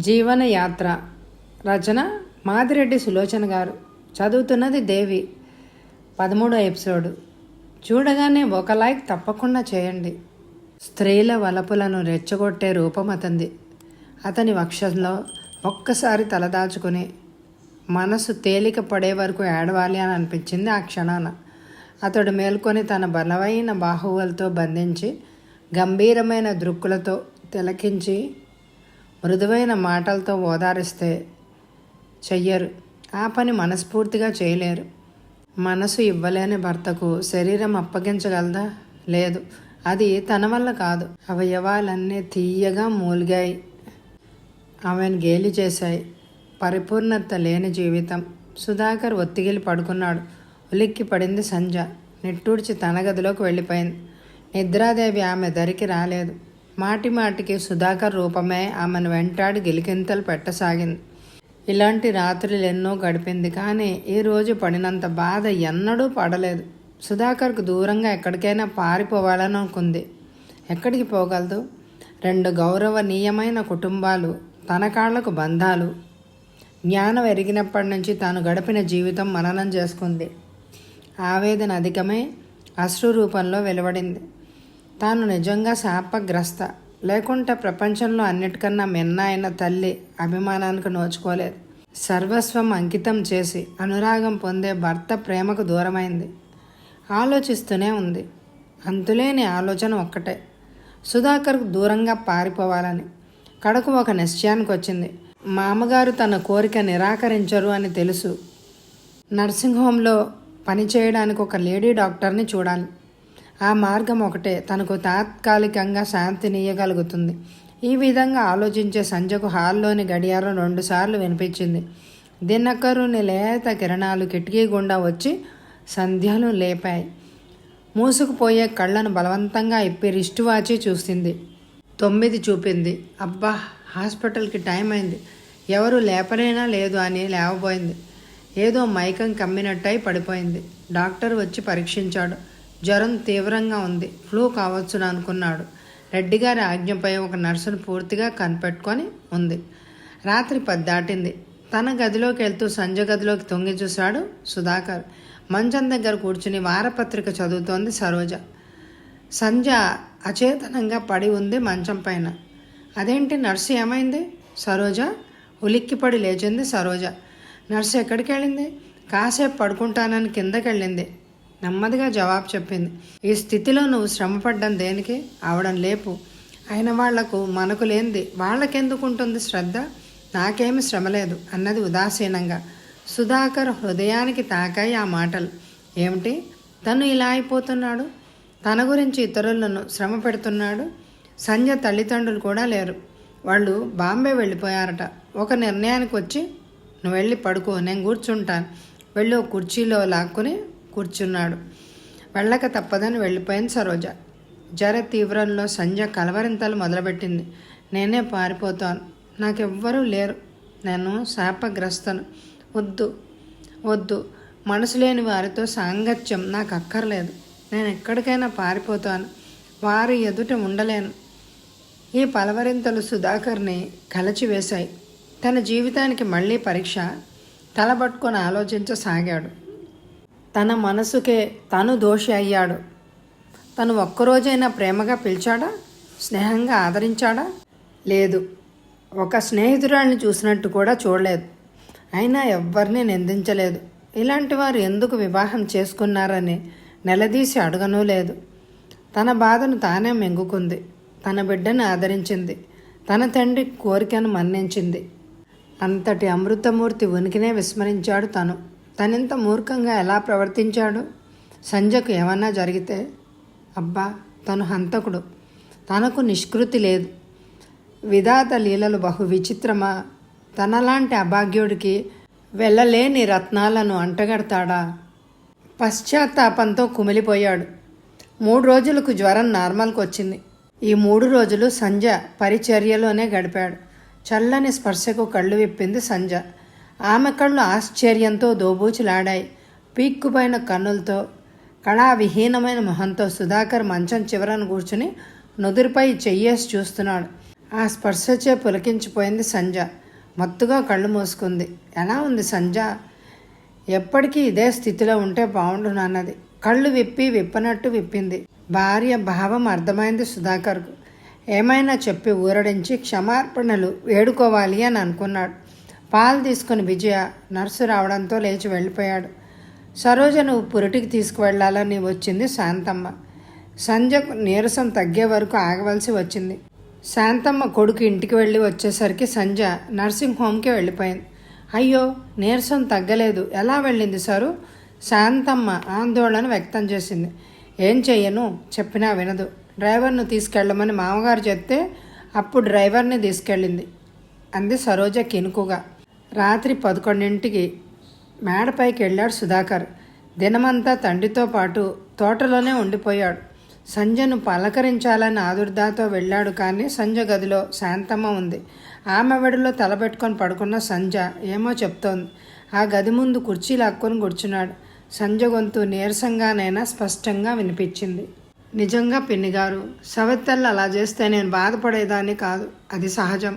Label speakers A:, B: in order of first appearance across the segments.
A: జీవనయాత్ర రచన మాదిరెడ్డి సులోచన గారు. చదువుతున్నది దేవి. 13వ ఎపిసోడు. చూడగానే ఒక లైక్ తప్పకుండా చేయండి. స్త్రీల వలపులను రెచ్చగొట్టే రూపం అతంది. అతని వక్షంలో ఒక్కసారి తలదాచుకుని మనసు తేలిక పడే వరకు ఏడవాలి అని అనిపించింది ఆ క్షణాన. అతడు మేల్కొని తన బలమైన బాహువులతో బంధించి గంభీరమైన దృక్కులతో తిలకించి మృదువైన మాటలతో ఓదారిస్తే చెయ్యరు. ఆ పని మనస్ఫూర్తిగా చేయలేరు. మనసు ఇవ్వలేని భర్తకు శరీరం అప్పగించగలదా? లేదు. అది తన వల్ల కాదు. అవయవాలన్నీ తీయగా మూలిగాయి. ఆమెను గేలి చేశాయి. పరిపూర్ణత లేని జీవితం. సుధాకర్ ఒత్తిగిలి పడుకున్నాడు. ఉలిక్కి పడింది సంజ. నిట్టూడ్చి తన గదిలోకి వెళ్ళిపోయింది. నిద్రాదేవి ఆమె దరికి రాలేదు. మాటి మాటికి సుధాకర్ రూపమే ఆమెను వెంటాడి గిలికింతలు పెట్టసాగింది. ఇలాంటి రాత్రులు ఎన్నో గడిపింది. కానీ ఈరోజు పడినంత బాధ ఎన్నడూ పడలేదు. సుధాకర్కు దూరంగా ఎక్కడికైనా పారిపోవాలని అనుకుంది. ఎక్కడికి పోగలదు? 2 గౌరవనీయమైన కుటుంబాలు, తన కాళ్లకు బంధాలు. జ్ఞానం ఎరిగినప్పటి నుంచి తాను గడిపిన జీవితం మననం చేసుకుంది. ఆవేదన అధికమై అశ్రు రూపంలో వెలువడింది. తాను నిజంగా శాపగ్రస్త. లేకుంటే ప్రపంచంలో అన్నిటికన్నా మిన్న అయిన తల్లి అభిమానానికి నోచుకోలేదు. సర్వస్వం అంకితం చేసి అనురాగం పొందే భర్త ప్రేమకు దూరమైంది. ఆలోచిస్తూనే ఉంది. అంతులేని ఆలోచన ఒక్కటే, సుధాకర్కు దూరంగా పారిపోవాలని. కడకు ఒక నిశ్చయానికి వచ్చింది. మామగారు తన కోరిక నిరాకరించరు అని తెలుసు. నర్సింగ్ హోంలో పనిచేయడానికి ఒక లేడీ డాక్టర్ని చూడాలి. ఆ మార్గం ఒకటే తనకు తాత్కాలికంగా శాంతినియగలుగుతుంది. ఈ విధంగా ఆలోచించే సంజకు హాల్లోని గడియారం 2 సార్లు వినిపించింది. దినకరుని లేత కిరణాలు కిటికీ గుండా వచ్చి సంధ్యను లేపాయి. మూసుకుపోయే కళ్ళను బలవంతంగా ఇప్పి రిస్టు వాచి చూసింది. 9 చూపింది. అబ్బా, హాస్పిటల్కి టైం అయింది. ఎవరు లేపలేనా లేదు అని లేవబోయింది. ఏదో మైకం కమ్మినట్టయి పడిపోయింది. డాక్టర్ వచ్చి పరీక్షించాడు. జ్వరం తీవ్రంగా ఉంది. ఫ్లూ కావచ్చును అనుకున్నాడు. రెడ్డిగారి ఆజ్ఞపై ఒక నర్సును పూర్తిగా కనిపెట్టుకొని ఉంది. రాత్రి 10 దాటింది. తన గదిలోకి వెళ్తూ సంజ గదిలోకి తొంగి చూశాడు సుధాకర్. మంచం దగ్గర కూర్చుని వారపత్రిక చదువుతోంది సరోజ. సంజ అచేతనంగా పడి ఉంది మంచం పైన. అదేంటి, నర్సు ఏమైంది? సరోజ ఉలిక్కిపడి లేచింది సరోజ. నర్సు ఎక్కడికి వెళ్ళింది? కాసేపు పడుకుంటానని కిందకి వెళ్ళింది. నెమ్మదిగా జవాబు చెప్పింది. ఈ స్థితిలో నువ్వు శ్రమపడ్డం దేనికి? ఆవడం లేపు. అయిన వాళ్లకు మనకు లేనిది వాళ్ళకెందుకుంటుంది శ్రద్ధ? నాకేమి శ్రమ లేదు అన్నది ఉదాసీనంగా. సుధాకర్ హృదయానికి తాకాయి ఆ మాటలు. ఏమిటి, తను ఇలా అయిపోతున్నాడు? తన గురించి ఇతరులను శ్రమ పెడుతున్నాడు. సంజ తల్లిదండ్రులు కూడా లేరు. వాళ్ళు బాంబే వెళ్ళిపోయారట. ఒక నిర్ణయానికి వచ్చి, నువ్వు వెళ్ళి పడుకో, నేను కూర్చుంటాను. వెళ్ళి ఒక కుర్చీలో లాక్కుని కూర్చున్నాడు. వెళ్ళక తప్పదని వెళ్ళిపోయింది సరోజ. జ్వర తీవ్రంలో సంజ కలవరింతలు మొదలుపెట్టింది. నేనే పారిపోతాను. నాకెవ్వరూ లేరు. నేను శాపగ్రస్తను. వద్దు వద్దు, మనసు లేని వారితో సాంగత్యం నాకు అక్కర్లేదు. నేను ఎక్కడికైనా పారిపోతాను. వారి ఎదుట ఉండలేను. ఈ పలవరింతలు సుధాకర్ని కలచివేశాయి. తన జీవితానికి మళ్ళీ పరీక్ష. తలబట్టుకొని ఆలోచించసాగాడు. తన మనసుకే తను దోషి అయ్యాడు. తను ఒక్కరోజైనా ప్రేమగా పిలిచాడా? స్నేహంగా ఆదరించాడా? లేదు. ఒక స్నేహితురాల్ని చూసినట్టు కూడా చూడలేదు. అయినా ఎవ్వరినీ నిందించలేదు. ఇలాంటి వారు ఎందుకు వివాహం చేసుకున్నారని నిలదీసి అడగనూ లేదు. తన బాధను తానే మెంగుకుంది. తన బిడ్డను ఆదరించింది. తన తండ్రి కోరికను మన్నించింది. అంతటి అమృతమూర్తి ఉనికినే విస్మరించాడు తను. తనింత మూర్ఖంగా ఎలా ప్రవర్తించాడు? సంజకు ఏమన్నా జరిగితే, అబ్బా, తను హంతకుడు. తనకు నిష్కృతి లేదు. విధాత లీలలు బహు విచిత్రమా? తనలాంటి అభాగ్యుడికి వెళ్ళలేని రత్నాలను అంటగడతాడా? పశ్చాత్తాపంతో కుమిలిపోయాడు. 3 రోజులకు జ్వరం నార్మల్కి వచ్చింది. ఈ 3 రోజులు సంజ పరిచర్యలోనే గడిపాడు. చల్లని స్పర్శకు కళ్ళు విప్పింది సంజ. ఆమె కళ్ళు ఆశ్చర్యంతో దోబూచులాడాయి. పీక్కుపోయిన కన్నులతో, కళావిహీనమైన మొహంతో సుధాకర్ మంచం చివరను కూర్చుని నుదురుపై చెయ్యేసి చూస్తున్నాడు. ఆ స్పర్శచే పులకించిపోయింది సంజ. మత్తుగా కళ్ళు మూసుకుంది. ఎలా ఉంది సంజ? ఎప్పటికీ ఇదే స్థితిలో ఉంటే బాగుండునన్నది. కళ్ళు విప్పనట్టు విప్పింది. భార్య భావం అర్థమైంది సుధాకర్కు. ఏమైనా చెప్పి ఊరడించి క్షమార్పణలు వేడుకోవాలి అని అనుకున్నాడు. పాలు తీసుకుని విజయ నర్సు రావడంతో లేచి వెళ్ళిపోయాడు. సరోజను పురిటికి తీసుకువెళ్లాలని వచ్చింది శాంతమ్మ. సంజకు నీరసం తగ్గే వరకు ఆగవలసి వచ్చింది. శాంతమ్మ కొడుకు ఇంటికి వెళ్ళి వచ్చేసరికి సంజ నర్సింగ్ హోమ్కి వెళ్ళిపోయింది. అయ్యో, నీరసం తగ్గలేదు, ఎలా వెళ్ళింది సరు? శాంతమ్మ ఆందోళన వ్యక్తం చేసింది. ఏం చెయ్యను, చెప్పినా వినదు. డ్రైవర్ను తీసుకెళ్ళమని మామగారు చెప్తే అప్పుడు డ్రైవర్ని తీసుకెళ్ళింది అంది సరోజ కినుకుగా. రాత్రి 11ంటికి మేడపైకి వెళ్ళాడు సుధాకర్. దినమంతా తండ్రితో పాటు తోటలోనే ఉండిపోయాడు. సంజను పలకరించాలని ఆదుర్దాతో వెళ్ళాడు. కానీ సంజ గదిలో శాంతమ్మ ఉంది. ఆమె వెడిలో తలపెట్టుకొని పడుకున్న సంజ ఏమో చెప్తోంది. ఆ గది ముందు కుర్చీ లాక్కొని కూర్చున్నాడు. సంజ గొంతు నీరసంగానైనా స్పష్టంగా వినిపించింది. నిజంగా పిన్నిగారు, సవెత్తెళ్ళు అలా చేస్తే నేను బాధపడేదాన్ని కాదు. అది సహజం.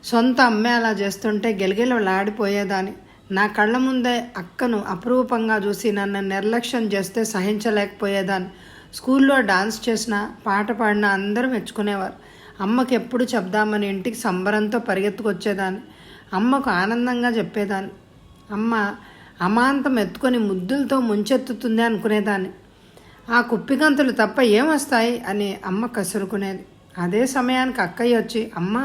A: సొంత అమ్మే అలా చేస్తుంటే గిలగిలలాడిపోయేదాన్ని. నా కళ్ళ ముందే అక్కను అపురూపంగా చూసి నన్ను నిర్లక్ష్యం చేస్తే సహించలేకపోయేదాన్ని. స్కూల్లో డాన్స్ చేసినా పాట పాడినా అందరూ మెచ్చుకునేవారు. అమ్మకి ఎప్పుడు చెప్దామని ఇంటికి సంబరంతో పరిగెత్తుకొచ్చేదాన్ని. అమ్మకు ఆనందంగా చెప్పేదాన్ని. అమ్మ అమాంతం ఎత్తుకొని ముద్దులతో ముంచెత్తుతుంది అనుకునేదాన్ని. ఆ కుప్పిగంతులు తప్ప ఏమొస్తాయి అని అమ్మ కసురుకునేది. అదే సమయానికి అక్కయ్య వచ్చి, అమ్మ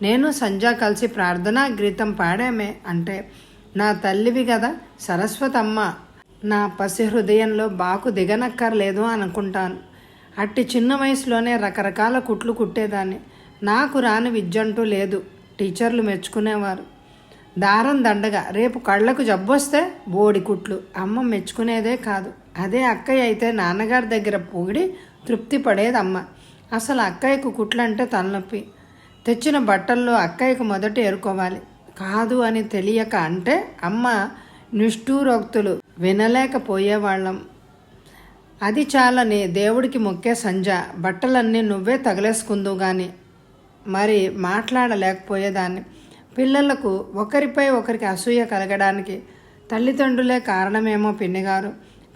A: నేను సంజ కలిసి ప్రార్థనా గీతం పాడామే అంటే, నా తల్లివి కదా సరస్వతమ్మ, నా పసి హృదయంలో బాకు దిగనక్కర్లేదు అనుకుంటాను. అట్టి చిన్న వయసులోనే రకరకాల కుట్లు కుట్టేదాన్ని. నాకు రాని విద్యంటూ లేదు. టీచర్లు మెచ్చుకునేవారు. దారం దండగా. రేపు కళ్ళకు జబ్బొస్తే బోడి కుట్లు. అమ్మ మెచ్చుకునేదే కాదు. అదే అక్కయ్య అయితే నాన్నగారి దగ్గర పొగిడి తృప్తి పడేదమ్మ. అసలు అక్కయ్యకు కుట్లంటే తలనొప్పి. తెచ్చిన బట్టల్లో అక్కయ్యకు మొదట ఏరుకోవాలి. కాదు అని తెలియక అంటే అమ్మ నిష్ఠూరోక్తులు వినలేకపోయేవాళ్ళం. అది చాలని దేవుడికి మొక్కే సంజ బట్టలన్నీ నువ్వే తగలేసుకుందు గాని మరి మాట్లాడలేకపోయేదాన్ని. పిల్లలకు ఒకరిపై ఒకరికి అసూయ కలగడానికి తల్లిదండ్రులే కారణమేమో పిన్నిగారు.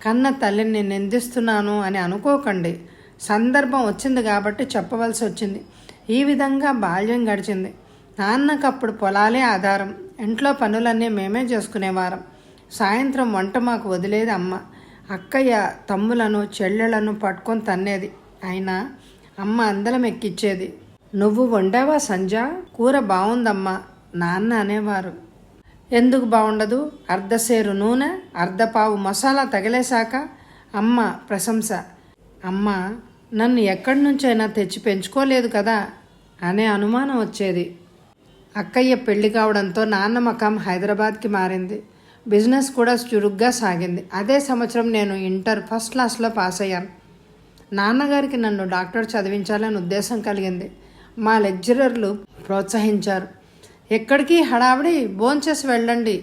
A: కన్న తల్లిని నిందిస్తున్నాను అని అనుకోకండి. సందర్భం వచ్చింది కాబట్టి చెప్పవలసి వచ్చింది. ఈ విధంగా బాల్యం గడిచింది. నాన్నకప్పుడు పొలాలే ఆధారం. ఇంట్లో పనులన్నీ మేమే చేసుకునేవారం. సాయంత్రం వంట మాకు వదిలేది అమ్మ. అక్కయ్య తమ్ములను చెల్లెలను పట్టుకొని తన్నేది. అయినా అమ్మ అందలం ఎక్కిచ్చేది. నువ్వు వండావా సంజ? కూర బాగుందమ్మా నాన్న అనేవారు. ఎందుకు బాగుండదు? అర్ధసేరు నూనె, అర్ధపావు మసాలా తగిలేశాక అమ్మ ప్రశంస. అమ్మ నన్ను ఎక్కడి నుంచైనా తెచ్చి పెంచుకోలేదు కదా అనే అనుమానం వచ్చేది. అక్కయ్య పెళ్లి కావడంతో నాన్న మకాం హైదరాబాద్కి మారింది. బిజినెస్ కూడా చురుగ్గా సాగింది. అదే సంవత్సరం నేను ఇంటర్ ఫస్ట్ క్లాస్లో పాస్ అయ్యాను. నాన్నగారికి నన్ను డాక్టర్ చదివించాలని ఉద్దేశం కలిగింది. మా లెక్చరర్లు ప్రోత్సహించారు. ఎక్కడికి హడావిడి, భోంచేసి వెళ్ళండి.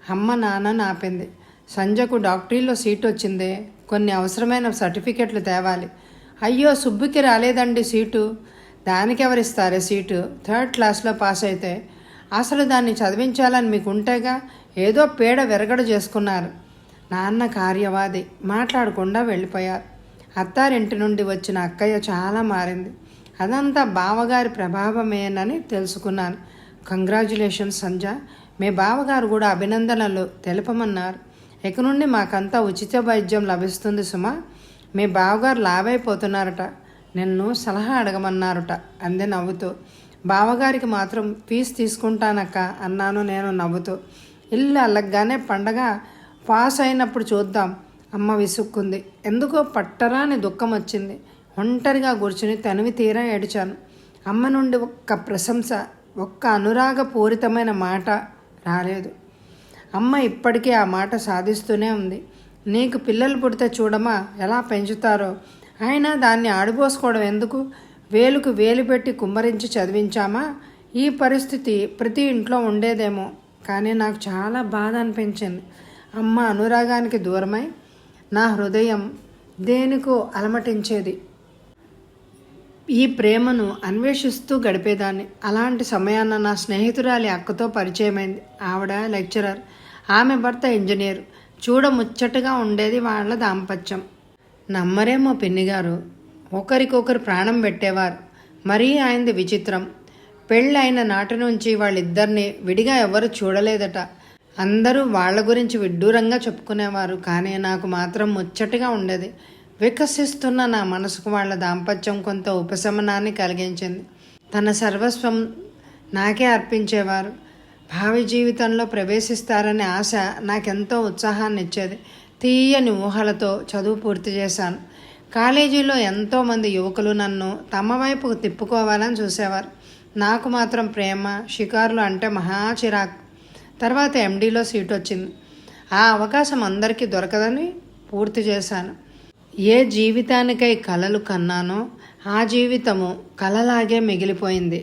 A: అమ్మ నాన్నని ఆపింది. సంజకు డాక్టరీలో సీట్ వచ్చిందే, కొన్ని అవసరమైన సర్టిఫికెట్లు తేవాలి. అయ్యో సుబ్బుకి రాలేదండి సీటు. దానికి ఎవరిస్తారే సీటు? 3rd క్లాస్లో పాస్ అయితే. అసలు దాన్ని చదివించాలని మీకు ఉంటేగా. ఏదో పేడ విరగడ చేసుకున్నారు. నాన్న కార్యవాది. మాట్లాడకుండా వెళ్ళిపోయారు. అత్తారింటి నుండి వచ్చిన అక్కయ్య చాలా మారింది. అదంతా బావగారి ప్రభావమేనని తెలుసుకున్నాను. కంగ్రాచ్యులేషన్స్ సంజ. మీ బావగారు కూడా అభినందనలు తెలుపమన్నారు. ఇక నుండి మాకంతా ఉచిత వైద్యం లభిస్తుంది సుమా. మీ బావగారు లావైపోతున్నారట, నిన్ను సలహా అడగమన్నారట అంది నవ్వుతూ. బావగారికి మాత్రం ఫీజు తీసుకుంటానక్క అన్నాను నేను నవ్వుతూ. ఇల్లు అల్లగ్గానే పండగ పాస్ అయినప్పుడు చూద్దాం. అమ్మ విసుక్కుంది. ఎందుకో పట్టరాని దుఃఖం వచ్చింది. ఒంటరిగా కూర్చుని తనివి తీరా ఏడిచాను. అమ్మ నుండి ఒక్క ప్రశంస, ఒక్క అనురాగపూరితమైన మాట రాలేదు. అమ్మ ఇప్పటికీ ఆ మాట సాధిస్తూనే ఉంది. నీకు పిల్లలు పుడితే చూడమా ఎలా పెంచుతారో. అయినా దాన్ని ఆడిపోసుకోవడం ఎందుకు? వేలుకు వేలు పెట్టి కుమ్మరించి చదివించామా? ఈ పరిస్థితి ప్రతి ఇంట్లో ఉండేదేమో. కానీ నాకు చాలా బాధ అనిపించింది. అమ్మ అనురాగానికి దూరమై నా హృదయం దేనికో అలమటించేది. ఈ ప్రేమను అన్వేషిస్తూ గడిపేదాన్ని. అలాంటి సమయాన నా స్నేహితురాలి అక్కతో పరిచయమైంది. ఆవిడ లెక్చరర్, ఆమె భర్త ఇంజనీర్. చూడముచ్చటగా ఉండేది వాళ్ళ దాంపత్యం. నమ్మరేమో పిన్నిగారు, ఒకరికొకరు ప్రాణం పెట్టేవారు. మరీ ఆయనది విచిత్రం. పెళ్ళైన నాటి నుంచి వాళ్ళిద్దరిని విడిగా ఎవరు చూడలేదట. అందరూ వాళ్ళ గురించి విడ్డూరంగా చెప్పుకునేవారు. కానీ నాకు మాత్రం ముచ్చటగా ఉండేది. వికసిస్తున్న నా మనసుకు వాళ్ళ దాంపత్యం కొంత ఉపశమనాన్ని కలిగించింది. తన సర్వస్వం నాకే అర్పించేవారు. భావి జీవితంలో ప్రవేశిస్తారనే ఆశ నాకెంతో ఉత్సాహాన్ని ఇచ్చేది. తీయని ఊహలతో చదువు పూర్తి చేశాను. కాలేజీలో ఎంతోమంది యువకులు నన్ను తమ వైపుకు తిప్పుకోవాలని చూసేవారు. నాకు మాత్రం ప్రేమ, షికారులు అంటే మహా చిరాకు. తర్వాత ఎండీలో సీట్ వచ్చింది. ఆ అవకాశం అందరికీ దొరకదని పూర్తి చేశాను. ఏ జీవితానికై కలలు కన్నానో ఆ జీవితము కలలాగే మిగిలిపోయింది.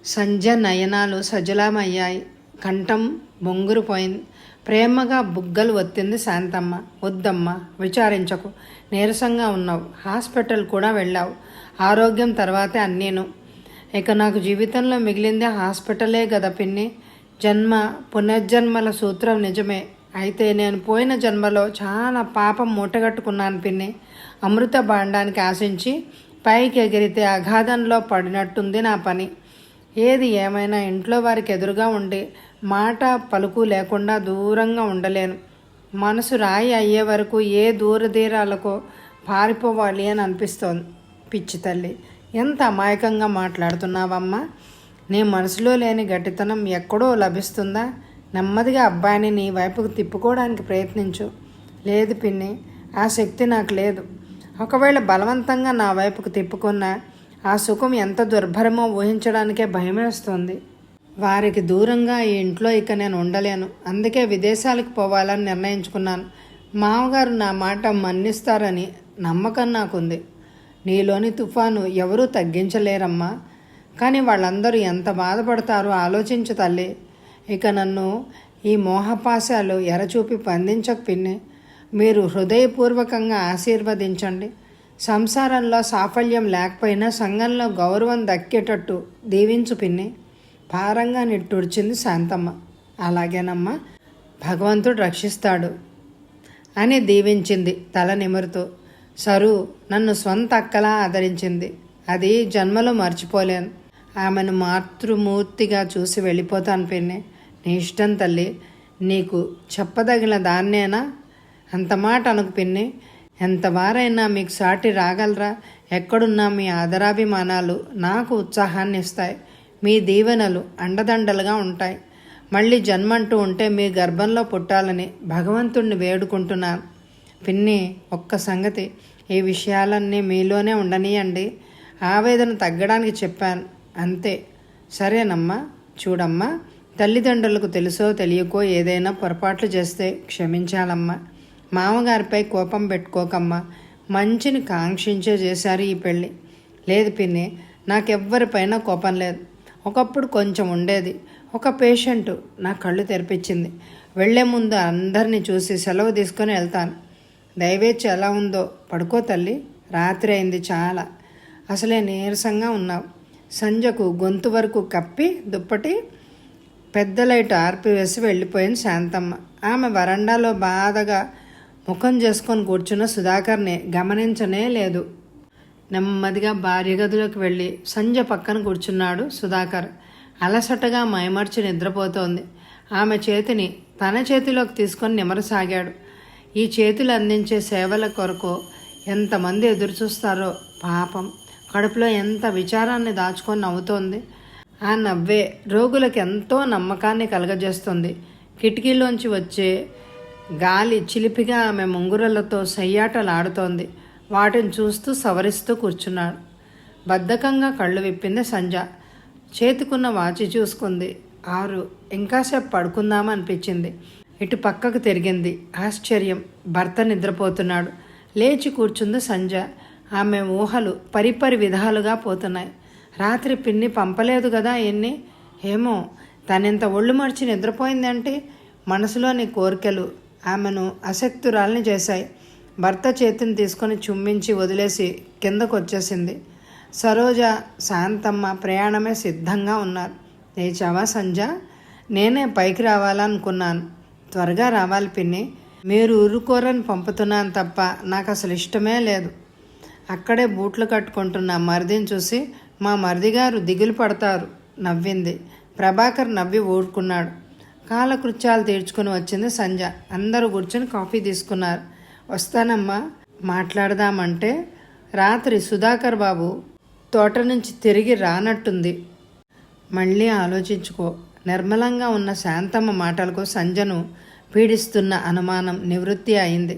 A: సంజ నయనాలు సజలమయ్యాయి. కంఠం బొంగురుపోయింది. ప్రేమగా బుగ్గలు ఒత్తింది శాంతమ్మ. వద్దమ్మా, విచారించకు. నీరసంగా ఉన్నావు. హాస్పిటల్ కూడా వెళ్ళావు. ఆరోగ్యం తర్వాతే అన్నీను. ఇక నాకు జీవితంలో మిగిలిందే హాస్పిటలే కదా పిన్ని. జన్మ పునర్జన్మల సూత్రం నిజమే. అయితే నేను పోయిన జన్మలో చాలా పాపం మూటగట్టుకున్నాను పిన్ని. అమృత భాండానికి ఆశించి పైకి ఎగిరితే అగాధంలో పడినట్టుంది నా పని. ఏది ఏమైనా ఇంట్లో వారికి ఎదురుగా ఉండి మాట పలుకు లేకుండా దూరంగా ఉండలేను. మనసు రాయి అయ్యే వరకు ఏ దూరదీరాలకో పారిపోవాలి అని అనిపిస్తోంది. పిచ్చి తల్లి, ఎంత అమాయకంగా మాట్లాడుతున్నావమ్మా. నీ మనసులో లేని గట్టితనం ఎక్కడో లభిస్తుందా? నెమ్మదిగా అబ్బాయిని నీ వైపుకు తిప్పుకోవడానికి ప్రయత్నించు. లేదు పిన్ని, ఆ శక్తి నాకు లేదు. ఒకవేళ బలవంతంగా నా వైపుకు తిప్పుకున్నా ఆ సుఖం ఎంత దుర్భరమో ఊహించడానికే భయమేస్తుంది. వారికి దూరంగా ఈ ఇంట్లో ఇక నేను ఉండలేను. అందుకే విదేశాలకు పోవాలని నిర్ణయించుకున్నాను. మామగారు నా మాట మన్నిస్తారని నమ్మకం నాకుంది. నీలోని తుఫాను ఎవరూ తగ్గించలేరమ్మా. కానీ వాళ్ళందరూ ఎంత బాధపడతారో ఆలోచించు తల్లి. ఇక నన్ను ఈ మోహపాశాలు ఎరచూపి బంధించక పిన్ని. మీరు హృదయపూర్వకంగా ఆశీర్వదించండి. సంసారంలో సాఫల్యం లేకపోయినా సంఘంలో గౌరవం దక్కేటట్టు దీవించు పిన్ని. భారంగా నిట్టూర్చింది శాంతమ్మ. అలాగేనమ్మా, భగవంతుడు రక్షిస్తాడు అని దీవించింది తల నిమురుతూ. సరు నన్ను స్వంత అక్కలా ఆదరించింది. అది జన్మలో మర్చిపోలేను. ఆమెను మాతృమూర్తిగా చూసి వెళ్ళిపోతాను పిన్ని. నీ ఇష్టం తల్లి. నీకు చెప్పదగిన దాన్నేనా? అంత మాట అనకు పిన్ని. ఎంతవారైనా మీకు సాటి రాగలరా? ఎక్కడున్నా మీ ఆదరాభిమానాలు నాకు ఉత్సాహాన్ని ఇస్తాయి. మీ దీవెనలు అండదండలుగా ఉంటాయి. మళ్ళీ జన్మంటూ ఉంటే మీ గర్భంలో పుట్టాలని భగవంతుణ్ణి వేడుకుంటున్నాను. పిన్ని, ఒక్క సంగతి, ఈ విషయాలన్నీ మీలోనే ఉండనీయండి. ఆవేదన తగ్గడానికి చెప్పాను అంతే. సరేనమ్మా. చూడమ్మా, తల్లిదండ్రులకు తెలుసో తెలియకో ఏదైనా పొరపాట్లు చేస్తే క్షమించాలమ్మా. మామగారిపై కోపం పెట్టుకోకమ్మా. మంచిని కాంక్షించే చేశారు ఈ పెళ్ళి. లేదు పిన్ని, నాకెవ్వరిపైన కోపం లేదు. ఒకప్పుడు కొంచెం ఉండేది. ఒక పేషెంటు నా కళ్ళు తెరిపించింది. వెళ్లే ముందు అందరినీ చూసి సెలవు తీసుకొని వెళ్తాను. దయవేచ్చి ఎలా ఉందో పడుకో తల్లి. రాత్రి అయింది చాలా. అసలే నీరసంగా ఉన్నావు. సంజకు గొంతు వరకు కప్పి దుప్పటి పెద్ద లైట్ ఆర్పివేసి వెళ్ళిపోయింది శాంతమ్మ. ఆమె వరండాలో బాధగా ముఖం చేసుకొని కూర్చున్న సుధాకర్ని గమనించనే లేదు. నెమ్మదిగా భార్య గదిలోకి వెళ్ళి సంజ పక్కన కూర్చున్నాడు సుధాకర్. అలసటగా మైమర్చి నిద్రపోతోంది. ఆమె చేతిని తన చేతిలోకి తీసుకొని నిమరసాగాడు. ఈ చేతులు అందించే సేవల కొరకు ఎంతమంది ఎదురుచూస్తారో పాపం. కడుపులో ఎంత విచారాన్ని దాచుకొని నవ్వుతోంది. ఆ నవ్వే రోగులకు ఎంతో నమ్మకాన్ని కలగజేస్తుంది. కిటికీలోంచి వచ్చే గాలి చిలిపిగా ఆమె ముంగురలతో సయ్యాటలాడుతోంది. వాటిని చూస్తూ సవరిస్తూ కూర్చున్నాడు. బద్ధకంగా కళ్ళు విప్పింది సంజ. చేతికున్న వాచి చూసుకుంది. 6. ఇంకాసేపు పడుకుందామనిపించింది. ఇటు పక్కకు తిరిగింది. ఆశ్చర్యం, భర్త నిద్రపోతున్నాడు. లేచి కూర్చుంది సంజ. ఆమె ఊహలు పరిపరి విధాలుగా పోతున్నాయి. రాత్రి పిన్ని పంపలేదు కదా ఎన్ని. ఏమో తనెంత ఒళ్ళు మర్చి నిద్రపోయిందంటే మనసులోని కోరికలు ఆమెను అశక్తురాల్ని చేశాయి. భర్త చేతిని తీసుకొని చుమ్మించి వదిలేసి కిందకు వచ్చేసింది. సరోజ, శాంతమ్మ ప్రయాణమే సిద్ధంగా ఉన్నారు. లేచావా సంజ? నేనే పైకి రావాలనుకున్నాను. త్వరగా రావాలి పిన్ని. మీరు ఊరుకోరని పంపుతున్నాను తప్ప నాకు అసలు ఇష్టమే లేదు. అక్కడే బూట్లు కట్టుకుంటున్న మరిదిని చూసి మా మరిదిగారు దిగులు పడతారు నవ్వింది. ప్రభాకర్ నవ్వి ఊరుకున్నాడు. కాలకృత్యాలు తీర్చుకుని వచ్చింది సంజ. అందరూ కూర్చొని కాఫీ తీసుకున్నారు. వస్తానమ్మా మాట్లాడదామంటే రాత్రి సుధాకర్ బాబు తోట నుంచి తిరిగి రానట్టుంది. మళ్ళీ ఆలోచించుకో. నిర్మలంగా ఉన్న శాంతమ్మ మాటలకు సంజను పీడిస్తున్న అనుమానం నివృత్తి అయింది.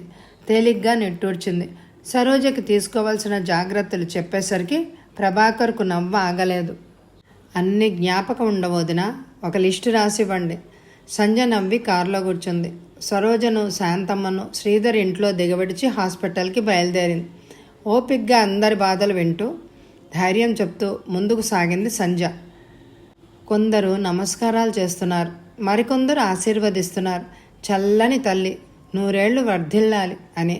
A: తేలిగ్గా నిట్టూర్చింది. సరోజకి తీసుకోవాల్సిన జాగ్రత్తలు చెప్పేసరికి ప్రభాకర్కు నవ్వు ఆగలేదు. అన్ని జ్ఞాపకం ఉండవదినా, ఒక లిస్టు రాసివ్వండి. సంజ నవ్వి కారులో కూర్చుంది. సరోజను, శాంతమ్మను శ్రీధర్ ఇంట్లో దిగబడిచి హాస్పిటల్కి బయలుదేరింది. ఓపిగ్గా అందరి బాధలు వింటూ ధైర్యం చెప్తూ ముందుకు సాగింది సంజ. కొందరు నమస్కారాలు చేస్తున్నారు, మరికొందరు ఆశీర్వదిస్తున్నారు. చల్లని తల్లి, నూరేళ్లు వర్ధిల్లాలి అని.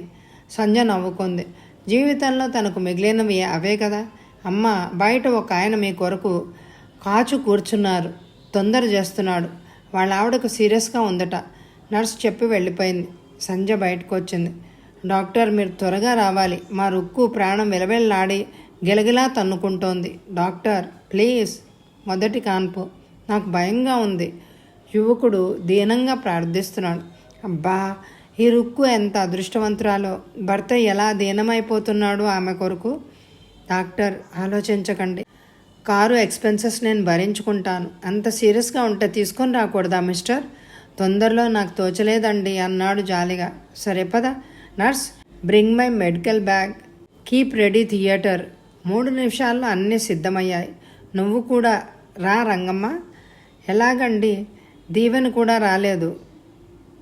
A: సంజ నవ్వుకుంది. జీవితంలో తనకు మిగిలినవి అవే కదా. అమ్మ, బయట ఒక ఆయన మీ కొరకు కాచు కూర్చున్నారు, తొందర చేస్తున్నాడు. వాళ్ళ ఆవిడకు సీరియస్గా ఉందట. నర్సు చెప్పి వెళ్ళిపోయింది. సంజ బయటకు వచ్చింది. డాక్టర్, మీరు త్వరగా రావాలి. మా రుక్కు ప్రాణం విలవెల్లాడి గిలగిలా తన్నుకుంటోంది. Doctor please. మొదటి కాన్పు. నాకు భయంగా ఉంది. యువకుడు దీనంగా ప్రార్థిస్తున్నాడు. అబ్బా, ఈ రుక్కు ఎంత అదృష్టవంతురాలో. భర్త ఎలా దీనమైపోతున్నాడు ఆమె కొరకు. డాక్టర్, ఆలోచించకండి. కారు ఎక్స్పెన్సెస్ నేను భరించుకుంటాను. అంత సీరియస్గా ఉంటే తీసుకొని రాకూడదా మిస్టర్? తొందరలో నాకు తోచలేదండి అన్నాడు జాలిగా. సరే పద. Nurse, bring my medical bag. Keep ready theatre. 3 నిమిషాల్లో అన్నీ సిద్ధమయ్యాయి. నువ్వు కూడా రా రంగమ్మ. ఎలాగండి? దీవెన కూడా రాలేదు.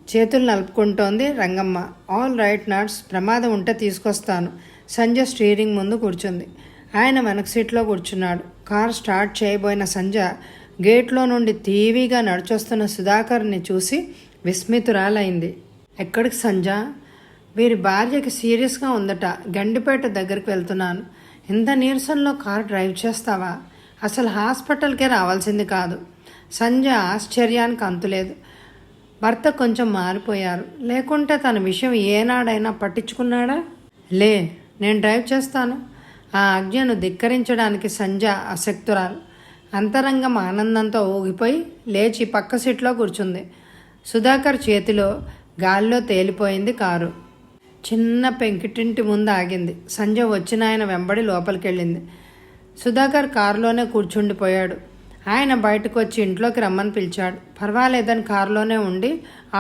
A: చేతులు నలుపుకుంటోంది రంగమ్మ. ఆల్ రైట్ నర్స్, ప్రమాదం ఉంటే తీసుకొస్తాను. సంజ స్టీరింగ్ ముందు కూర్చుంది. ఆయన వెనక సీట్లో కూర్చున్నాడు. కార్ స్టార్ట్ చేయబోయిన సంజ గేట్లో నుండి టీవీగా నడిచొస్తున్న సుధాకర్ని చూసి విస్మితురాలైంది. ఎక్కడికి సంజ? వీరి భార్యకి సీరియస్గా ఉందట. గండిపేట దగ్గరికి వెళ్తున్నాను. ఇంత నీరసంలో కార్ డ్రైవ్ చేస్తావా? అసలు హాస్పిటల్కే రావాల్సింది కాదు. సంజ ఆశ్చర్యానికి అంతులేదు. భర్త కొంచెం మారిపోయారు. లేకుంటే తన విషయం ఏనాడైనా పట్టించుకున్నాడా? లే, నేను డ్రైవ్ చేస్తాను. ఆ ఆజ్ఞను ధిక్కరించడానికి సంజ అశక్తురాలు. అంతరంగం ఆనందంతో ఊగిపోయి లేచి పక్క సీట్లో కూర్చుంది. సుధాకర్ చేతిలో గాల్లో తేలిపోయింది కారు. చిన్న పెంకిటింటి ముందు ఆగింది. సంజ వచ్చిన ఆయన వెంబడి లోపలికెళ్ళింది. సుధాకర్ కారులోనే కూర్చుండిపోయాడు. ఆయన బయటకు వచ్చి ఇంట్లోకి రమ్మని పిలిచాడు. పర్వాలేదని కారులోనే ఉండి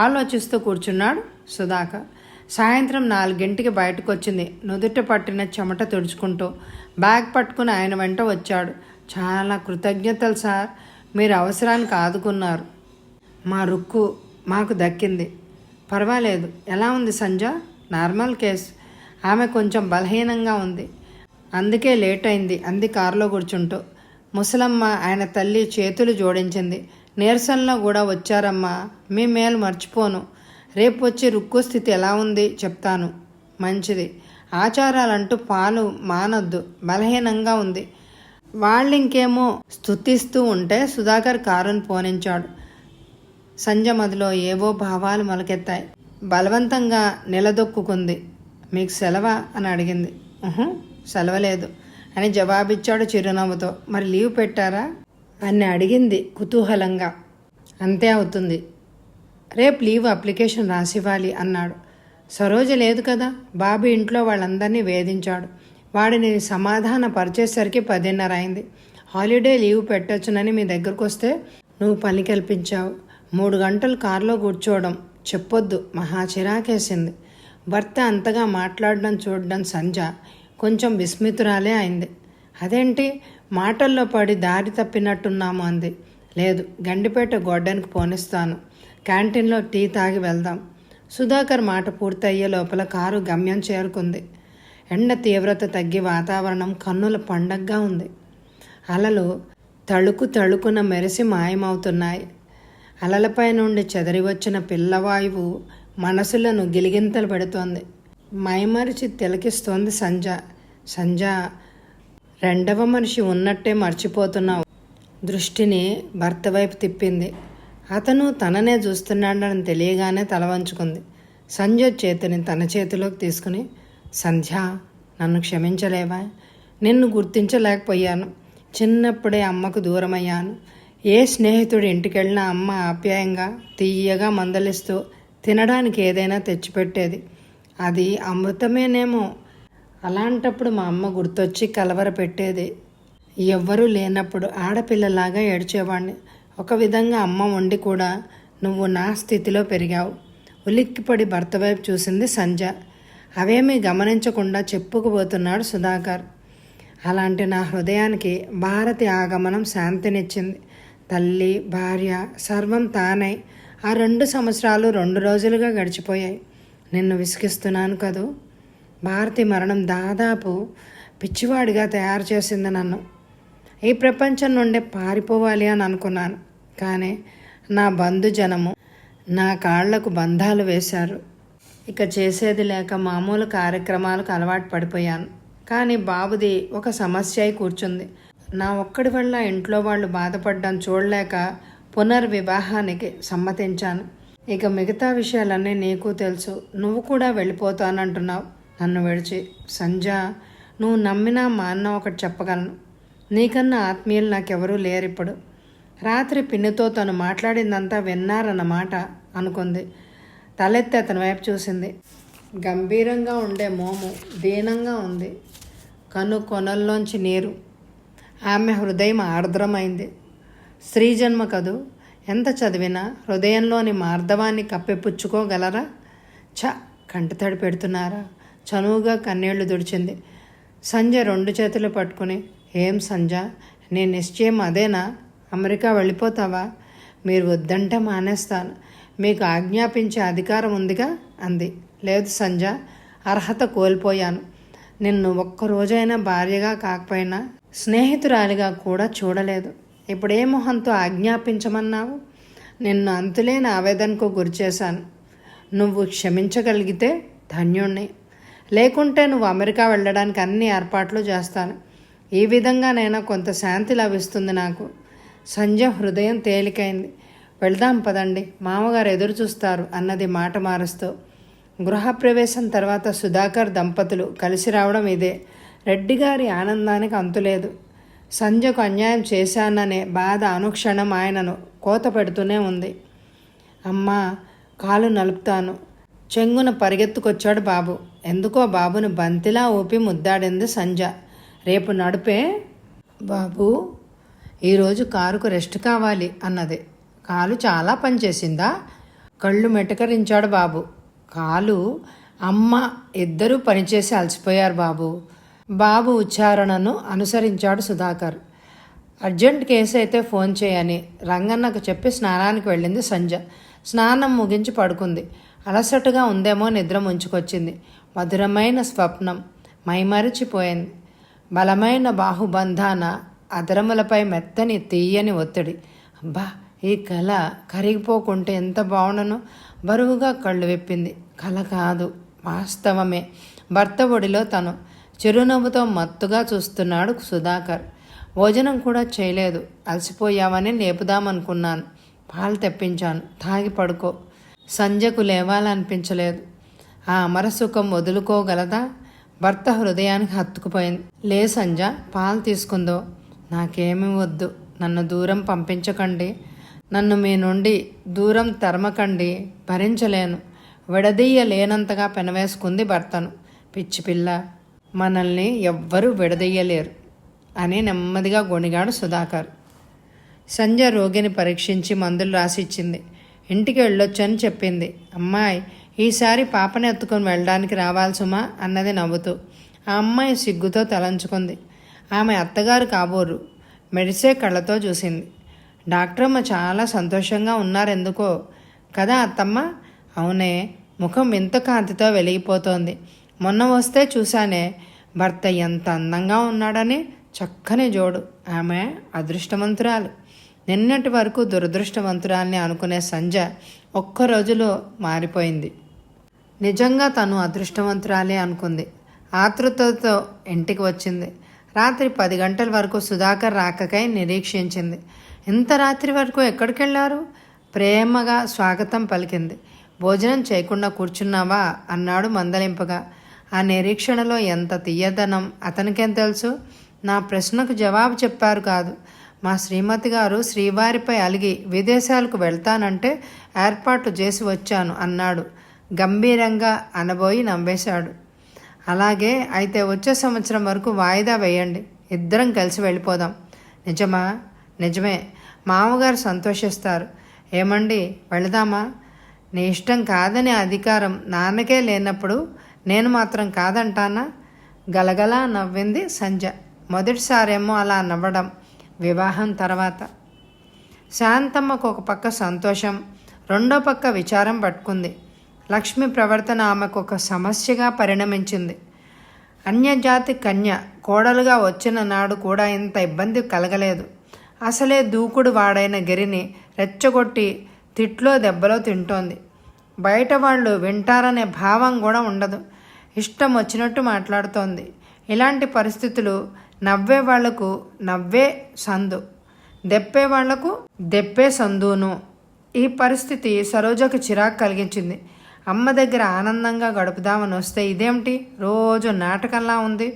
A: ఆలోచిస్తూ కూర్చున్నాడు సుధాకర్. సాయంత్రం 4 బయటకు వచ్చింది. నుదుట పట్టిన చెమట తుడుచుకుంటూ బ్యాగ్ పట్టుకుని ఆయన వెంట వచ్చాడు. చాలా కృతజ్ఞతలు సార్, మీరు అవసరానికి ఆదుకున్నారు. మా రుక్కు మాకు దక్కింది. పర్వాలేదు. ఎలా ఉంది సంజ? Normal case. ఆమె కొంచెం బలహీనంగా ఉంది, అందుకే లేట్ అయింది అంది కారులో కూర్చుంటూ. ముసలమ్మ ఆయన తల్లి చేతులు జోడించింది. నీరసంలో కూడా వచ్చారమ్మా, మీ మేలు మర్చిపోను. రేపు వచ్చి రుక్కు స్థితి ఎలా ఉంది చెప్తాను. మంచిది. ఆచారాలంటూ పాలు మానొద్దు, బలహీనంగా ఉంది. వాళ్ళింకేమో స్తుతిస్తూ ఉంటే సుధాకర్ కారును పోనించాడు. సంజ మదిలో ఏవో భావాలు మొలకెత్తాయి. బలవంతంగా నిలదొక్కుంది. మీకు సెలవా అని అడిగింది. సెలవలేదు అని జవాబిచ్చాడు చిరునవ్వుతో. మరి లీవ్ పెట్టారా అని అడిగింది కుతూహలంగా. అంతే అవుతుంది. రేపు లీవ్ అప్లికేషన్ రాసివ్వాలి అన్నాడు. సరోజ లేదు కదా. బాబు ఇంట్లో వాళ్ళందరినీ వేధించాడు. వాడిని సమాధానపరిచేసరికి 10:30 అయింది. హాలిడే లీవ్ పెట్టొచ్చునని మీ దగ్గరకు వస్తే నువ్వు పని కల్పించావు. 3 గంటలు కారులో కూర్చోవడం చెప్పొద్దు, మహా చిరాకేసింది. భర్త అంతగా మాట్లాడడం చూడడం సంజ కొంచెం విస్మితురాలే అయింది. అదేంటి మాటల్లో పడి దారి తప్పినట్టున్నాము అంది. లేదు, గండిపేట గోడ్డెన్కి పోనిస్తాను. క్యాంటీన్లో టీ తాగి వెళ్దాం. సుధాకర్ మాట పూర్తయ్యే లోపల కారు గమ్యం చేరుకుంది. ఎండ తీవ్రత తగ్గి వాతావరణం కన్నుల పండగగా ఉంది. అలలు తళుకున మెరిసి మాయమవుతున్నాయి. అలలపై నుండి చెదరి వచ్చిన పిల్లవాయువు మనసులను గిలిగింతలు పెడుతోంది. మైమరిచి తిలకిస్తోంది సంజ. రెండవ మనిషి ఉన్నట్టే మర్చిపోతున్న దృష్టిని భర్త వైపు తిప్పింది. అతను తననే చూస్తున్నాడని తెలియగానే తల వంచుకుంది. సంజయ్ చేతిని తన చేతిలోకి తీసుకుని, సంధ్య, నన్ను క్షమించలేవా? నిన్ను గుర్తించలేకపోయాను. చిన్నప్పుడే అమ్మకు దూరమయ్యాను. ఏ స్నేహితుడి ఇంటికెళ్ళినా అమ్మ ఆప్యాయంగా తీయగా మందలిస్తూ తినడానికి ఏదైనా తెచ్చిపెట్టేది. అది అమృతమేనేమో. అలాంటప్పుడు మా అమ్మ గుర్తొచ్చి కలవర పెట్టేది. ఎవ్వరూ లేనప్పుడు ఆడపిల్లలాగా ఏడ్చేవాడిని. ఒక విధంగా అమ్మ వండి కూడా నువ్వు నా స్థితిలో పెరిగావు. ఉలిక్కిపడి భర్త వైపు చూసింది సంజ. అవేమీ గమనించకుండా చెప్పుకుపోతున్నాడు సుధాకర్. అలాంటి నా హృదయానికి భారతి ఆగమనం శాంతినిచ్చింది. తల్లి, భార్య, సర్వం తానై ఆ 2 సంవత్సరాలు 2 రోజులుగా గడిచిపోయాయి. నిన్ను విసిగిస్తున్నాను కదూ. భారతి మరణం దాదాపు పిచ్చివాడిగా తయారు చేసింది నన్ను. ఈ ప్రపంచం నుండి పారిపోవాలి అని అనుకున్నాను. కానీ నా బంధుజనము నా కాళ్లకు బంధాలు వేశారు. ఇక చేసేది లేక మామూలు కార్యక్రమాలకు అలవాటు పడిపోయాను. కానీ బాబుది ఒక సమస్య అయి కూర్చుంది. నా ఒక్కడి వల్ల ఇంట్లో వాళ్ళు బాధపడ్డం చూడలేక పునర్వివాహానికి సమ్మతించాను. ఇక మిగతా విషయాలన్నీ నీకు తెలుసు. నువ్వు కూడా వెళ్ళిపోతానంటున్నావు నన్ను విడిచి. సంజ, నువ్వు నమ్మినా మా అన్న ఒకటి చెప్పగలను. నీకన్నా ఆత్మీయులు నాకెవరూ లేరిప్పుడు. రాత్రి పిన్నితో తను మాట్లాడిందంతా విన్నారన్నమాట అనుకుంది. తలెత్తి అతని వైపు చూసింది. గంభీరంగా ఉండే మోము దీనంగా ఉంది. కను కొనల్లోంచి నీరు. ఆమె హృదయం ఆర్ద్రమైంది. స్త్రీజన్మ కదూ. ఎంత చదివినా హృదయంలోని మార్దవాన్ని కప్పిపుచ్చుకోగలరా? కంటితడి పెడుతున్నారా? చనువుగా కన్నీళ్లు దుడిచింది. సంజ 2 చేతులు పట్టుకుని, ఏం సంజ, నీ నిశ్చయం అదేనా? అమెరికా వెళ్ళిపోతావా? మీరు వద్దంటే మానేస్తాను. మీకు ఆజ్ఞాపించే అధికారం ఉందిగా అంది. లేదు సంజ, అర్హత కోల్పోయాను. నిన్ను ఒక్కరోజైనా భార్యగా కాకపోయినా స్నేహితురాలిగా కూడా చూడలేదు. ఇప్పుడే మొహంతో ఆజ్ఞాపించమన్నావు? నిన్ను అంతులేని ఆవేదనకు గురిచేశాను. నువ్వు క్షమించగలిగితే ధన్యుణ్ణి. లేకుంటే నువ్వు అమెరికా వెళ్ళడానికి అన్ని ఏర్పాట్లు చేస్తాను. ఈ విధంగానైనా కొంత శాంతి లభిస్తుంది నాకు. సంజ హృదయం తేలికైంది. వెళ్దాం పదండి, మామగారు ఎదురు చూస్తారు అన్నది మాట మారుస్తూ. గృహప్రవేశం తర్వాత సుధాకర్ దంపతులు కలిసి రావడం ఇదే. రెడ్డిగారి ఆనందానికి అంతులేదు. సంజకు అన్యాయం చేశాననే బాధ అనుక్షణం ఆయనను కోత పెడుతూనే ఉంది. అమ్మా, కాలు నలుపుతాను. చెంగున పరిగెత్తుకొచ్చాడు బాబు. ఎందుకో బాబును బంతిలా ఊపి ముద్దాడింది సంజ. రేపు నడిపే బాబు, ఈరోజు కారుకు రెస్ట్ కావాలి అన్నది. కాలు చాలా పనిచేసిందా? కళ్ళు మెటకరించాడు బాబు. కాలు, అమ్మ ఇద్దరూ పనిచేసి అలసిపోయారు బాబు. బాబు ఉచ్చారణను అనుసరించాడు సుధాకర్. అర్జెంట్ కేసు అయితే ఫోన్ చేయని రంగన్నకు చెప్పి స్నానానికి వెళ్ళింది సంజ. స్నానం ముగించి పడుకుంది. అలసటగా ఉందేమో నిద్ర ముంచుకొచ్చింది. మధురమైన స్వప్నం మైమరిచిపోయింది. బలమైన బాహుబంధాన అదరములపై మెత్తని తీయని ఒత్తిడి. అబ్బా, ఈ కళ కరిగిపోకుంటే ఎంత బాగుండను. బరువుగా కళ్ళు విప్పింది. కళ కాదు, వాస్తవమే. భర్త ఒడిలో తను చిరునవ్వుతో మత్తుగా చూస్తున్నాడు సుధాకర్. భోజనం కూడా చేయలేదు. అలసిపోయావని లేపుదామనుకున్నాను. పాలు తెప్పించాను, తాగి పడుకో. సంజకు లేవాలనిపించలేదు. ఆ అమరసుఖం వదులుకోగలదా? భర్త హృదయానికి హత్తుకుపోయింది. లే సంజ, పాలు తీసుకుందో. నాకేమీ వద్దు. నన్ను దూరం పంపించకండి. నన్ను మీ నుండి దూరం తరమకండి. భరించలేను. విడదీయలేనంతగా పెనవేసుకుంది భర్తను. పిచ్చి పిల్ల, మనల్ని ఎవ్వరూ విడదీయలేరు అని నెమ్మదిగా గొణిగాడు సుధాకర్. సంజ రోగిని పరీక్షించి మందులు రాసిచ్చింది. ఇంటికి వెళ్ళొచ్చని చెప్పింది. అమ్మాయి, ఈసారి పాపని ఎత్తుకొని వెళ్ళడానికి రావాలి సుమా అన్నది నవ్వుతూ. ఆ అమ్మాయి సిగ్గుతో తలంచుకుంది. ఆమె అత్తగారు కాబోరు. మెరిసే కళ్ళతో చూసింది. డాక్టరమ్మ చాలా సంతోషంగా ఉన్నారెందుకో కదా అత్తమ్మ? అవునే, ముఖం వింత కాంతితో వెలిగిపోతోంది. మొన్న వస్తే చూశానే, భర్త ఎంత అందంగా ఉన్నాడని. చక్కని జోడు. ఆమె అదృష్టవంతురాలు. నిన్నటి వరకు దురదృష్టవంతురాల్ని అనుకునే సంజ ఒక్క రోజులో మారిపోయింది. నిజంగా తను అదృష్టవంతురాలే అనుకుంది. ఆతృతతో ఇంటికి వచ్చింది. రాత్రి 10 గంటల వరకు సుధాకర్ రాకకై నిరీక్షించింది. ఇంత రాత్రి వరకు ఎక్కడికెళ్లారు? ప్రేమగా స్వాగతం పలికింది. భోజనం చేయకుండా కూర్చున్నావా అన్నాడు మందలింపగా. ఆ నిరీక్షణలో ఎంత తీయదనం అతనికేం తెలుసు? నా ప్రశ్నకు జవాబు చెప్పారు కాదు. మా శ్రీమతి గారు శ్రీవారిపై అలిగి విదేశాలకు వెళ్తానంటే ఏర్పాటు చేసి వచ్చాను అన్నాడు. గంభీరంగా అనబోయి నవ్వేశాడు. అలాగే అయితే వచ్చే సంవత్సరం వరకు వాయిదా వేయండి, ఇద్దరం కలిసి వెళ్ళిపోదాం. నిజమా? నిజమే. మామగారు సంతోషిస్తారు. ఏమండి, వెళదామా? నీ ఇష్టం కాదనే అధికారం నాన్నకే లేనప్పుడు నేను మాత్రం కాదంటానా? గలగలా నవ్వింది సంజ. మొదటిసారేమో అలా నవ్వడం, వివాహం తర్వాత. శాంతమ్మకు ఒక పక్క సంతోషం, రెండో పక్క విచారం పట్టుకుంది. లక్ష్మి ప్రవర్తన ఆమెకు ఒక సమస్యగా పరిణమించింది. అన్యజాతి కన్య కోడలుగా వచ్చిన నాడు కూడా ఇంత ఇబ్బంది కలగలేదు. అసలే దూకుడు వాడైన గిరిని రెచ్చగొట్టి తిట్లో దెబ్బలో తింటోంది. బయట వాళ్ళు వింటారనే భావం కూడా ఉండదు. ఇష్టం వచ్చినట్టు మాట్లాడుతోంది. ఇలాంటి పరిస్థితులు నవ్వే వాళ్లకు నవ్వే సందు, దెప్పే వాళ్లకు దెప్పే సందును. ఈ పరిస్థితి సరోజకు చిరాకు కలిగించింది. అమ్మ దగ్గర ఆనందంగా గడుపుదామని వస్తే ఇదేమిటి రోజు నాటకంలా ఉంది.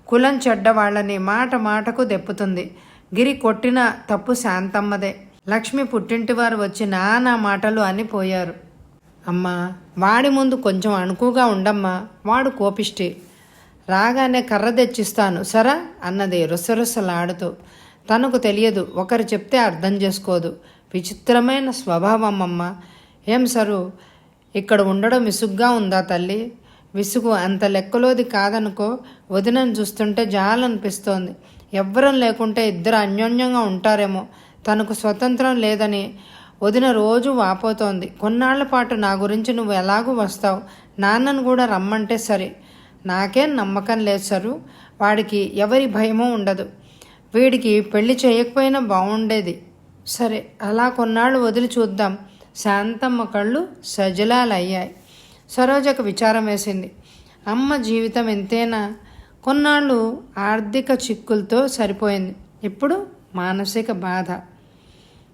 A: కులం చెడ్డ వాళ్ళని మాట మాటకు దెప్పుతుంది. గిరి కొట్టిన తప్పు శాంతమ్మదే. లక్ష్మి పుట్టింటి వారు వచ్చి నానా మాటలు అని పోయారు. అమ్మా, వాడి ముందు కొంచెం అణుకుగా ఉండమ్మా, వాడు కోపిష్టి. రాగానే కర్ర తెచ్చిస్తాను సరా అన్నది రుసరుసలాడుతూ. తనకు తెలియదు, ఒకరు చెప్తే అర్థం చేసుకోదు. విచిత్రమైన స్వభావం అమ్మ. ఏం సరు, ఇక్కడ ఉండడం విసుగ్గా ఉందా తల్లి? విసుగు అంత లెక్కలోది కాదనుకో. వదినను చూస్తుంటే జాలనిపిస్తోంది. ఎవ్వరం లేకుంటే ఇద్దరు అన్యోన్యంగా ఉంటారేమో. తనకు స్వతంత్రం లేదని వదిన రోజు వాపోతోంది. కొన్నాళ్ల పాటు నా గురించి నువ్వు ఎలాగూ వస్తావు, నాన్నను కూడా రమ్మంటే సరే. నాకేం నమ్మకం లేదు సరు. వాడికి ఎవరి భయమూ ఉండదు. వీడికి పెళ్లి చేయకపోయినా బాగుండేది. సరే, అలా కొన్నాళ్ళు వదిలి చూద్దాం. శాంతమ్మ కళ్ళు సజలాలయ్యాయి. సరోజకు విచారం వేసింది. అమ్మ జీవితం ఎంతేనా? కొన్నాళ్ళు ఆర్థిక చిక్కులతో సరిపోయింది. ఇప్పుడు మానసిక బాధ.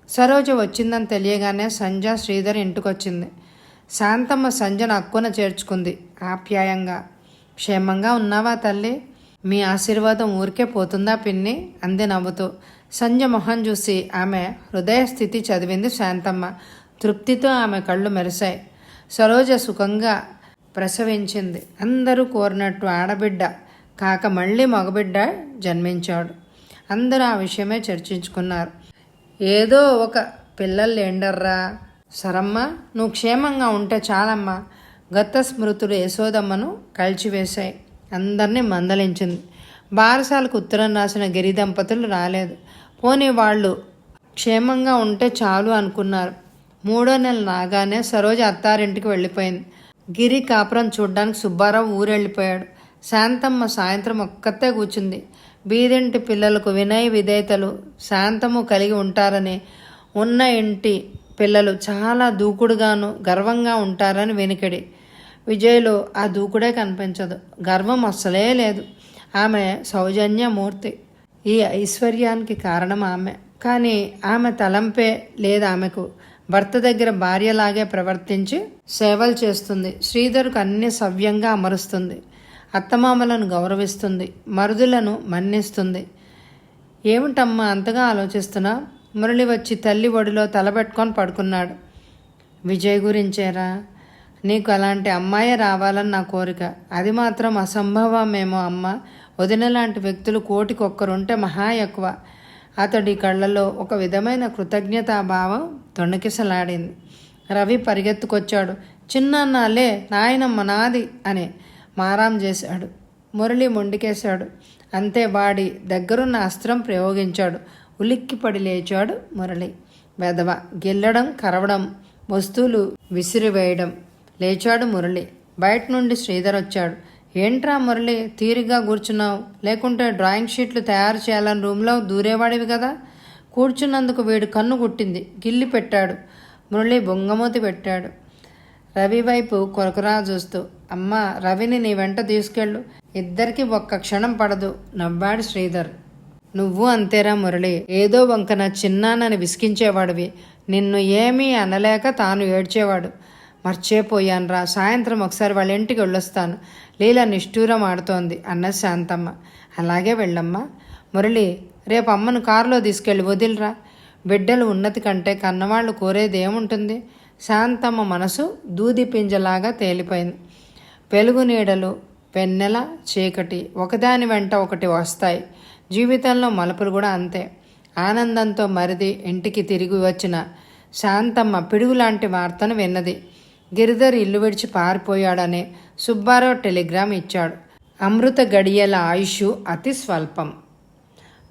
A: సరోజ వచ్చిందని తెలియగానే సంజ శ్రీధర్ ఇంటికొచ్చింది. శాంతమ్మ సంజను అక్కున చేర్చుకుంది ఆప్యాయంగా. క్షేమంగా ఉన్నావా తల్లి? మీ ఆశీర్వాదం ఊరికే పోతుందా పిన్ని అంది నవ్వుతూ. సంజ మొహం చూసి ఆమె హృదయ స్థితి చదివింది శాంతమ్మ. తృప్తితో ఆమె కళ్ళు మెరిశాయి. సరోజ సుఖంగా ప్రసవించింది. అందరూ కోరినట్టు ఆడబిడ్డ కాక మళ్ళీ మగబిడ్డ జన్మించాడు. అందరూ ఆ విషయమే చర్చించుకున్నారు. ఏదో ఒక పిల్లలు ఏండర్రా సరమ్మ, నువ్వు క్షేమంగా ఉంటే చాలమ్మా. గత స్మృతులు యశోదమ్మను కలిచివేశాయి. అందరినీ మందలించింది. బారసాలకు ఉత్తరం రాసిన గిరి దంపతులు రాలేదు. పోనీ వాళ్ళు క్షేమంగా ఉంటే చాలు అనుకున్నారు. 3వ నెల రాగానే సరోజ అత్తారింటికి వెళ్ళిపోయింది. గిరి కాపురం చూడ్డానికి సుబ్బారావు ఊరెళ్ళిపోయాడు. శాంతమ్మ సాయంత్రం ఒక్కతే కూర్చుంది. బీదింటి పిల్లలకు వినయ విధేయతలు శాంతము కలిగి ఉంటారని, ఉన్న ఇంటి పిల్లలు చాలా దూకుడుగాను గర్వంగా ఉంటారని వెనుకడి. విజయ్లో ఆ దూకుడే కనిపించదు. గర్వం అస్సలే లేదు. ఆమె సౌజన్యమూర్తి. ఈ ఐశ్వర్యానికి కారణం ఆమె. కానీ ఆమె తలంపే లేదు ఆమెకు. భర్త దగ్గర భార్యలాగే ప్రవర్తించి సేవలు చేస్తుంది. శ్రీధర్కు అన్ని సవ్యంగా అమరుస్తుంది. అత్తమామలను గౌరవిస్తుంది. మరుదులను మన్నిస్తుంది. ఏమిటమ్మా అంతగా ఆలోచిస్తున్నా? మురళి వచ్చి తల్లి ఒడిలో తలబెట్టుకొని పడుకున్నాడు. విజయ్ గురించేరా? నీకు అలాంటి అమ్మాయే రావాలని నా కోరిక. అది మాత్రం అసంభవమేమో అమ్మ. వదిన లాంటి వ్యక్తులు కోటికొక్కరుంటే మహా ఎక్కువ. అతడి కళ్ళలో ఒక విధమైన కృతజ్ఞతాభావం తొణికిసలాడింది. రవి పరిగెత్తుకొచ్చాడు. చిన్నాన్నాలే, నాయనమ్మ నాది అని మారాం చేశాడు. మురళి మొండికేశాడు. అంతే, వాడి దగ్గరున్న అస్త్రం ప్రయోగించాడు. ఉలిక్కిపడి లేచాడు మురళి. వెధవ గిల్లడం, కరవడం, వస్తువులు విసిరివేయడం. లేచాడు మురళి. బయట నుండి శ్రీధర్ వచ్చాడు. ఏంట్రా మురళి, తీరిగ్గా కూర్చున్నావు? లేకుంటే డ్రాయింగ్ షీట్లు తయారు చేయాలని రూమ్లో దూరేవాడివి కదా. కూర్చున్నందుకు వీడు కన్ను కుట్టింది. గిల్లి పెట్టాడు. మురళి బొంగమూతి పెట్టాడు. రవి వైపు కొరకురా చూస్తూ, అమ్మా రవిని నీ వెంట తీసుకెళ్ళు. ఇద్దరికి ఒక్క క్షణం పడదు, నవ్వాడు శ్రీధర్. నువ్వు అంతేరా మురళి, ఏదో వంకన చిన్నానని విసిగించేవాడివి. నిన్ను ఏమీ అనలేక తాను ఏడ్చేవాడు. మర్చిపోయానురా, సాయంత్రం ఒకసారి వాళ్ళ ఇంటికి వెళ్ళొస్తాను. లీల నిష్ఠూరం ఆడుతోంది అన్నది శాంతమ్మ. అలాగే వెళ్ళమ్మా. మురళి, రేపు అమ్మను కారులో తీసుకెళ్ళి వదిలిరా. బిడ్డలు ఉన్నతి కంటే కన్నవాళ్ళు కోరేది ఏముంటుంది? శాంతమ్మ మనసు దూది పింజలాగా తేలిపోయింది. వెలుగు నీడలు, వెన్నెల, చీకటి ఒకదాని వెంట ఒకటి వస్తాయి. జీవితంలో మలుపులు కూడా అంతే. ఆనందంతో మరిది ఇంటికి తిరిగి వచ్చిన శాంతమ్మ పిడుగులాంటి వార్తను విన్నది. గిరిధర్ ఇల్లు విడిచి పారిపోయాడని సుబ్బారావు టెలిగ్రామ్ ఇచ్చాడు. అమృత గడియల ఆయుష్ అతి స్వల్పం.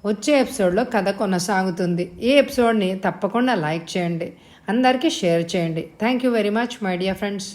A: వచ్చే ఎపిసోడ్లో కథ కొనసాగుతుంది. ఈ ఎపిసోడ్ని తప్పకుండా లైక్ చేయండి, అందరికీ షేర్ చేయండి. Thank you very much my dear friends.